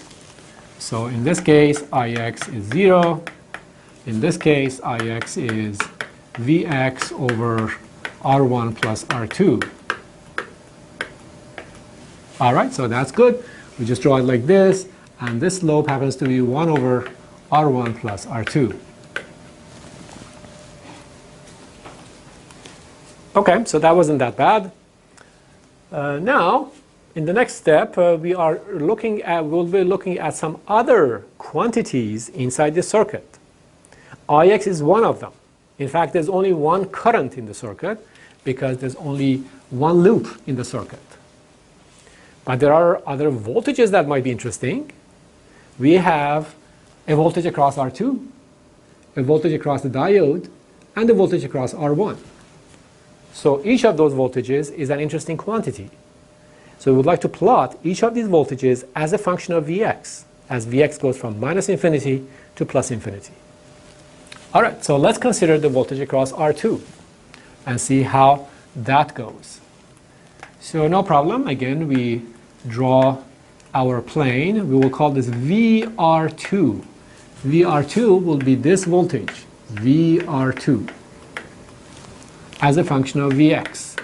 Speaker 1: So in this case, Ix is 0. In this case, Ix is Vx over R1 plus R2. All right, so that's good. We just draw it like this, and this slope happens to be 1 over R1 plus R2. Okay, so that wasn't that bad. Now, in the next step, we'll be looking at some other quantities inside the circuit. Ix is one of them. In fact, there's only one current in the circuit because there's only one loop in the circuit. But there are other voltages that might be interesting. We have a voltage across R2, a voltage across the diode, and a voltage across R1. So each of those voltages is an interesting quantity. So we would like to plot each of these voltages as a function of Vx, as Vx goes from minus infinity to plus infinity. All right, so let's consider the voltage across R2 and see how that goes. So no problem. Again, we draw our plane. We will call this VR2. VR2 will be this voltage, VR2, as a function of Vx.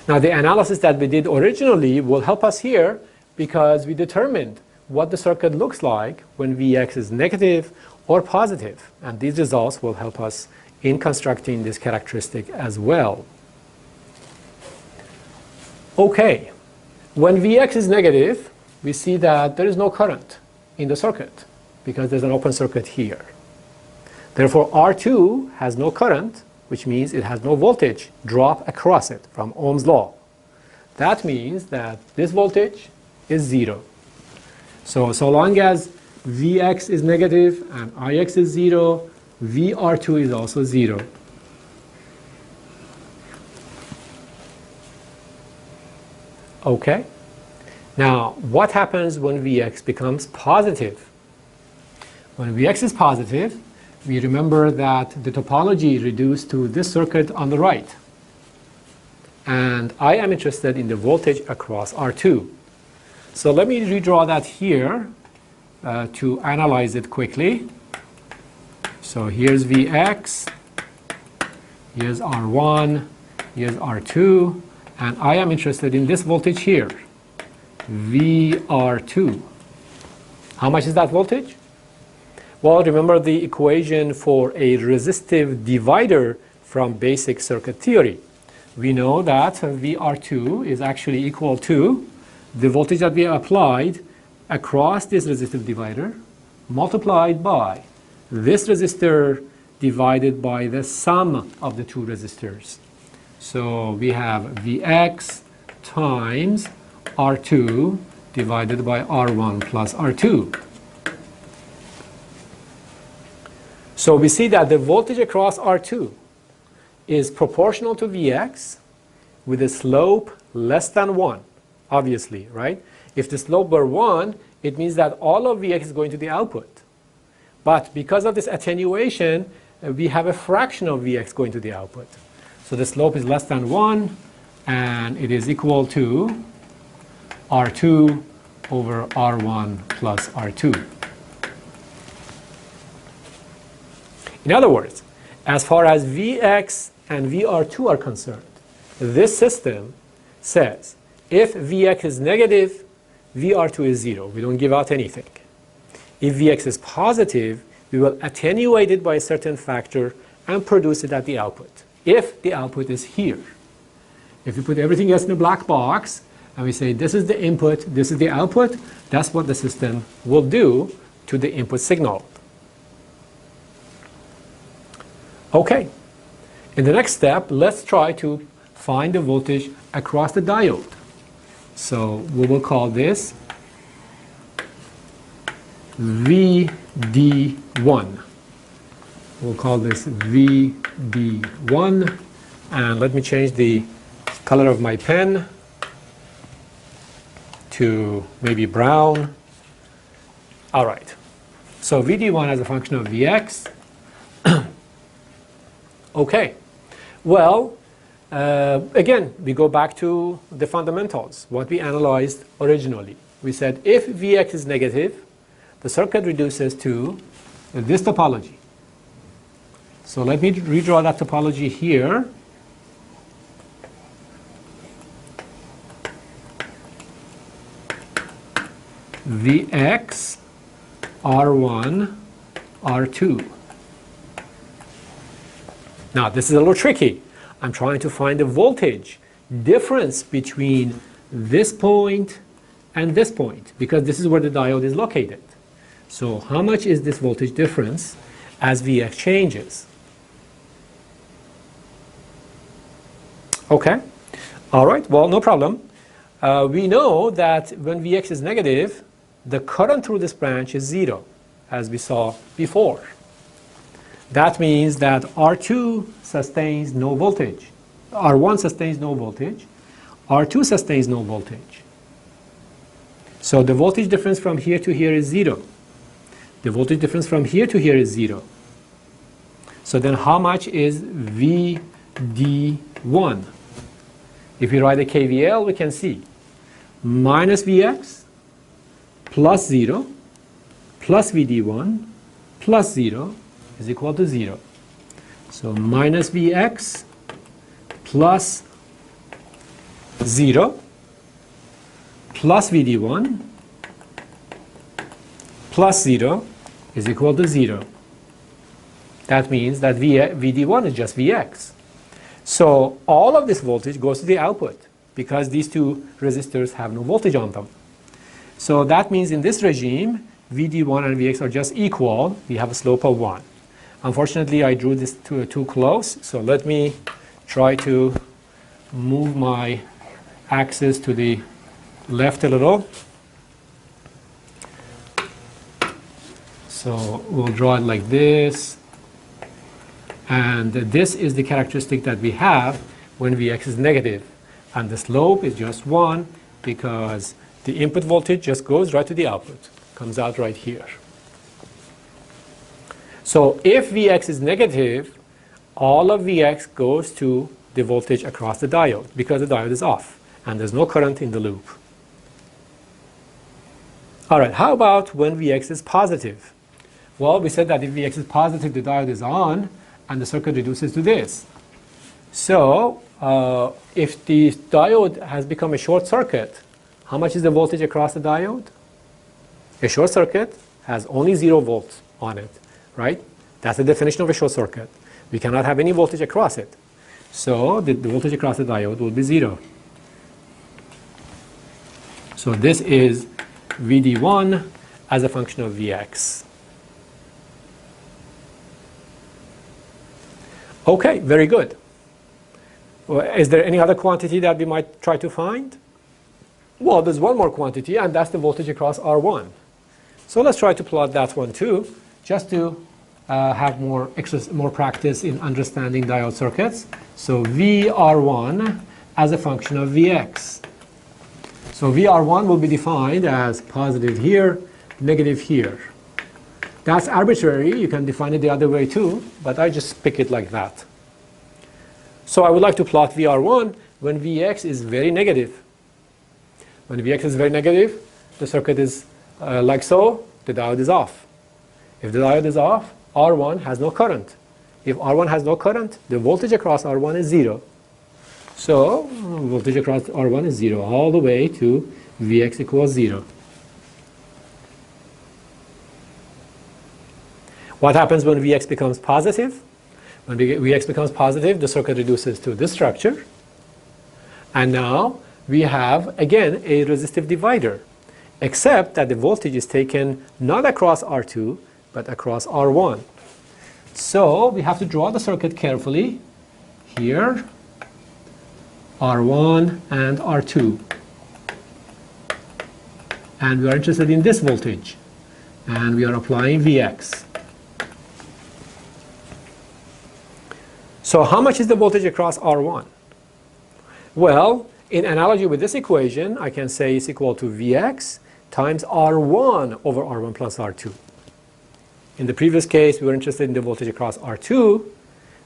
Speaker 1: Now the analysis that we did originally will help us here because we determined what the circuit looks like when Vx is negative or positive, and these results will help us in constructing this characteristic as well. Okay, when Vx is negative, we see that there is no current in the circuit because there's an open circuit here. Therefore, R2 has no current, which means it has no voltage drop across it from Ohm's law. That means that this voltage is 0. So long as Vx is negative and Ix is 0, VR2 is also 0. Okay. Now, what happens when Vx becomes positive? When Vx is positive, we remember that the topology reduced to this circuit on the right. And I am interested in the voltage across R2. So let me redraw that here to analyze it quickly. So here's Vx, here's R1, here's R2, and I am interested in this voltage here, VR2. How much is that voltage? Well, remember the equation for a resistive divider from basic circuit theory. We know that VR2 is actually equal to the voltage that we applied across this resistive divider multiplied by this resistor divided by the sum of the two resistors. So we have Vx times R2 divided by R1 plus R2. So we see that the voltage across R2 is proportional to Vx with a slope less than 1, obviously, right? If the slope were 1, it means that all of Vx is going to the output. But because of this attenuation, we have a fraction of Vx going to the output. So the slope is less than 1, and it is equal to R2 over R1 plus R2. In other words, as far as Vx and VR2 are concerned, this system says if Vx is negative, VR2 is 0. We don't give out anything. If Vx is positive, we will attenuate it by a certain factor and produce it at the output, if the output is here. If we put everything else in a black box and we say this is the input, this is the output, that's what the system will do to the input signal. Okay, in the next step, let's try to find the voltage across the diode. So we will call this VD1. We'll call this VD1, and let me change the color of my pen to maybe brown. All right, so VD1 as a function of Vx. Okay, well, again, we go back to the fundamentals, what we analyzed originally. We said if Vx is negative, the circuit reduces to this topology. So let me redraw that topology here. Vx, R1, R2. Now this is a little tricky. I'm trying to find the voltage difference between this point and this point, because this is where the diode is located. So how much is this voltage difference as Vx changes? Okay, all right, well, no problem. We know that when Vx is negative, the current through this branch is 0, as we saw before. That means that R2 sustains no voltage. R1 sustains no voltage. R2 sustains no voltage. So the voltage difference from here to here is 0. The voltage difference from here to here is 0. So then how much is VD1? If we write a KVL, we can see minus Vx plus 0 plus VD1 plus 0 is equal to 0. So minus Vx plus 0 plus VD1 plus 0 is equal to 0. That means that VD1 is just Vx. So all of this voltage goes to the output because these two resistors have no voltage on them. So that means in this regime, VD1 and Vx are just equal. We have a slope of 1. Unfortunately, I drew this too close, so let me try to move my axis to the left a little. So we'll draw it like this. And this is the characteristic that we have when Vx is negative. And the slope is just 1 because the input voltage just goes right to the output, comes out right here. So if Vx is negative, all of Vx goes to the voltage across the diode because the diode is off and there's no current in the loop. All right, how about when Vx is positive? Well, we said that if Vx is positive, the diode is on and the circuit reduces to this. So if the diode has become a short circuit, how much is the voltage across the diode? A short circuit has only 0 volts on it, right? That's the definition of a short circuit. We cannot have any voltage across it. So the voltage across the diode will be 0. So this is VD1 as a function of Vx. Okay, very good. Well, is there any other quantity that we might try to find? Well, there's one more quantity, and that's the voltage across R1. So let's try to plot that one too, just to have more practice in understanding diode circuits. So VR1 as a function of Vx. So VR1 will be defined as positive here, negative here. That's arbitrary. You can define it the other way too, but I just pick it like that. So I would like to plot VR1 when Vx is very negative. When Vx is very negative, the circuit is like so, the diode is off. If the diode is off, R1 has no current. If R1 has no current, the voltage across R1 is 0. So voltage across R1 is 0 all the way to Vx equals 0. What happens when Vx becomes positive? When Vx becomes positive, the circuit reduces to this structure. And now we have, again, a resistive divider, except that the voltage is taken not across R2, but across R1. So we have to draw the circuit carefully. Here, R1 and R2. And we are interested in this voltage. And we are applying Vx. So how much is the voltage across R1? Well, in analogy with this equation, I can say it's equal to Vx times R1 over R1 plus R2. In the previous case, we were interested in the voltage across R2.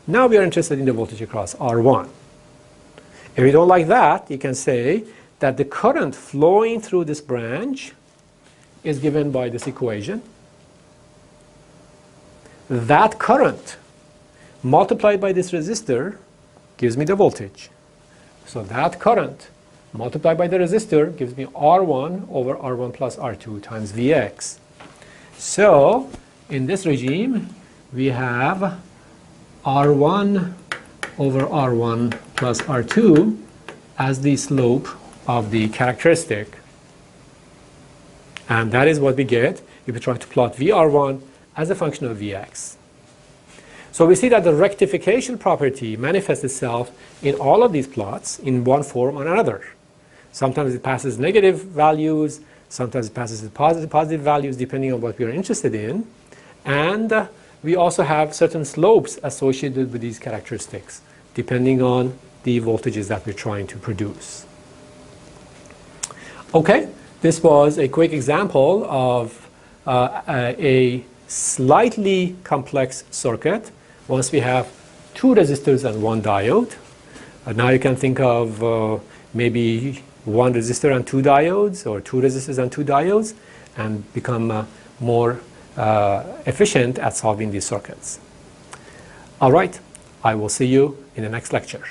Speaker 1: Now we are interested in the voltage across R1. If you don't like that, you can say that the current flowing through this branch is given by this equation. That current multiplied by this resistor gives me the voltage. So that current multiplied by the resistor gives me R1 over R1 plus R2 times Vx. So in this regime, we have R1 over R1 plus R2 as the slope of the characteristic. And that is what we get if we try to plot VR1 as a function of Vx. So we see that the rectification property manifests itself in all of these plots in one form or another. Sometimes it passes negative values, sometimes it passes positive values depending on what we are interested in. And we also have certain slopes associated with these characteristics depending on the voltages that we're trying to produce. Okay, this was a quick example of a slightly complex circuit once we have two resistors and one diode. Now you can think of maybe one resistor and two diodes, or two resistors and two diodes, and become more efficient at solving these circuits. All right, I will see you in the next lecture.